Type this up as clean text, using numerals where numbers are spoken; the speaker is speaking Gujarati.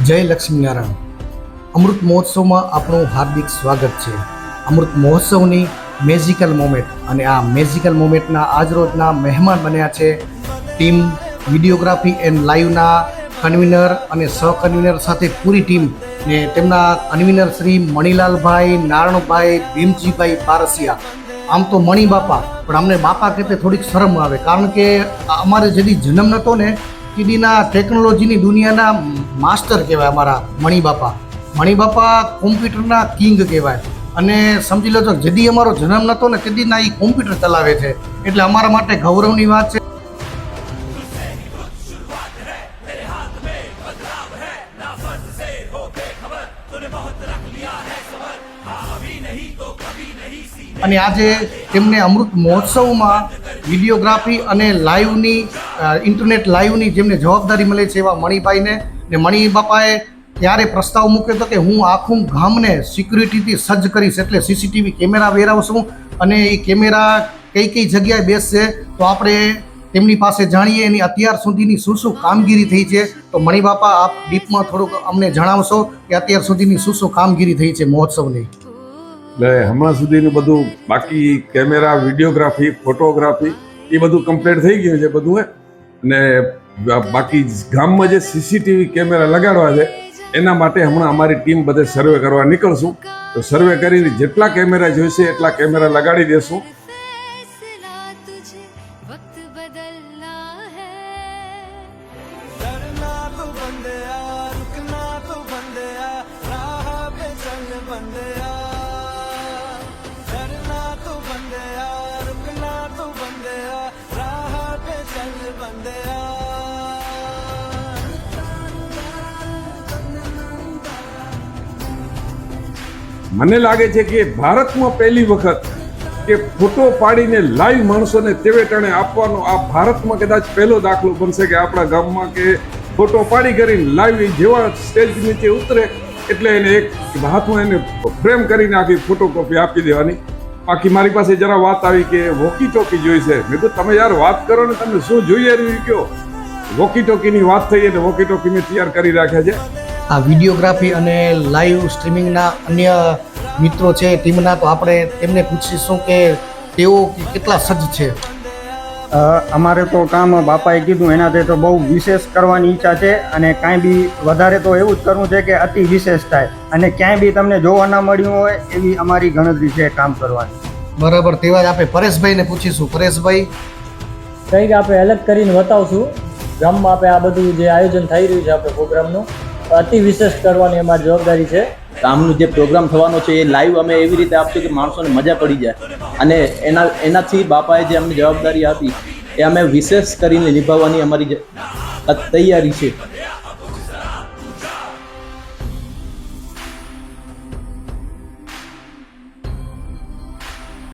જય લક્ષ્મીનારાયણ. અમૃત મહોત્સવમાં આપણું હાર્દિક સ્વાગત છે. અમૃત મહોત્સવની મેજિકલ મોમેન્ટ, અને આ મેજિકલ મોમેન્ટના આજરોજના મહેમાન બન્યા છે ટીમ વિડીયોગ્રાફી એન્ડ લાઈવના કન્વીનર અને સહકન્વીનર સાથે પૂરી ટીમ, ને તેમના કન્વીનર શ્રી મણિલાલભાઈ નારણભાઈ ભીમજીભાઈ પારસિયા. આમ તો મણી બાપા, પણ અમને બાપા કહેતે થોડીક શરમ આવે, કારણ કે અમારે જેથી જન્મ નહોતો ને ટીડીના ટેકનોલોજીની દુનિયાના માસ્ટર કહેવાય અમારા મણીબાપા. મણીબાપા કોમ્પ્યુટરના કિંગ કહેવાય, અને સમજી લો તો જેદી અમારો જન્મ નહોતો ને તેદીના એ કોમ્પ્યુટર ચલાવે છે, એટલે અમારા માટે ગૌરવની વાત છે. અને આજે તેમને અમૃત મહોત્સવમાં વિડીયોગ્રાફી અને લાઈવની ઇન્ટરનેટ લાઈવની જેમને જવાબદારી મળે છે એવા મણીભાઈને ને મણી બાપાએ ત્યારે પ્રસ્તાવ મૂક્યો હતો કે હું આખું ગામને સિક્યુરિટીથી સજ્જ કરીશ, એટલે સીસીટીવી કેમેરા વેરાવશું, અને એ કેમેરા કઈ કઈ જગ્યાએ બેસશે તો આપણે તેમની પાસે જાણીએ એની અત્યાર સુધીની શું કામગીરી થઈ છે. તો મણી બાપા, આપ ડીપમાં થોડુંક અમને જણાવશો કે અત્યાર સુધીની શું કામગીરી થઈ છે મહોત્સવની? એટલે હમણાં સુધીનું બધું બાકી કેમેરા, વિડીયોગ્રાફી, ફોટોગ્રાફી એ બધું કમ્પ્લીટ થઈ ગયું છે બધું. અને બાકી ગામમાં જે સીસીટીવી કેમેરા લગાડવા છે એના માટે હમણાં અમારી ટીમ બધે સર્વે કરવા નીકળશું. તો સર્વે કરીને જેટલા કેમેરા જોઈશે એટલા કેમેરા લગાડી દેશું. મને લાગે છે કે ભારતમાં પહેલી વખત કે ફોટો પાડીને લાઈવ માણસોને તેવે ટાણે આપવાનો આ ભારતમાં કદાચ પહેલો દાખલો બનશે કે આપણા ગામમાં કે ફોટો પાડી કરીને લાઈવ જેવા સ્ટેજ નીચે ઉતરે એટલે એને એક હાથમાં એને ફ્રેમ કરીને આખી ફોટોકોપી આપી દેવાની. બાકી મારી પાસે જરા વાત આવી કે વોકી ટોકી જોઈ છે. મેં તો તમે યાર વાત કરો ને, તમે શું જોઈએ રહ્યું કયો? વોકી ટોકીની વાત થઈ એટલે વોકી ટોકી મેં તૈયાર કરી રાખ્યા છે. આ વિડીયોગ્રાફી અને લાઈવ સ્ટ્રીમિંગના અન્ય મિત્રો છે ટીમના, તો આપણે તેમને પૂછીશું કે તેઓ કેટલા સજ્જ છે. અમારે તો કામ બાપાએ કીધું એનાથી તો બહુ વિશેષ કરવાની ઈચ્છા છે, અને કાંઈ બી વધારે તો એવું જ કરવું છે કે અતિ વિશેષ થાય, અને ક્યાંય બી તમને જોવા ના મળ્યું હોય એવી અમારી ગણતરી છે કામ કરવાની. બરાબર. તેવા જ આપણે પરેશભાઈને પૂછીશું. પરેશભાઈ, કંઈક આપણે અલગ કરીને બતાવશું ગામમાં. આપણે આ બધું જે આયોજન થઈ રહ્યું છે આપણે પ્રોગ્રામનું અતિ વિશેષ કરવાની અમારી જવાબદારી છે. કામનું જે પ્રોગ્રામ થવાનો છે એ લાઈવ અમે એવી રીતે આપશું કે માણસોને મજા પડી જાય, અને એનાથી બાપાએ જે અમને જવાબદારી આપી એ અમે વિશેષ કરીને નિભાવવાની અમારી તૈયારી છે.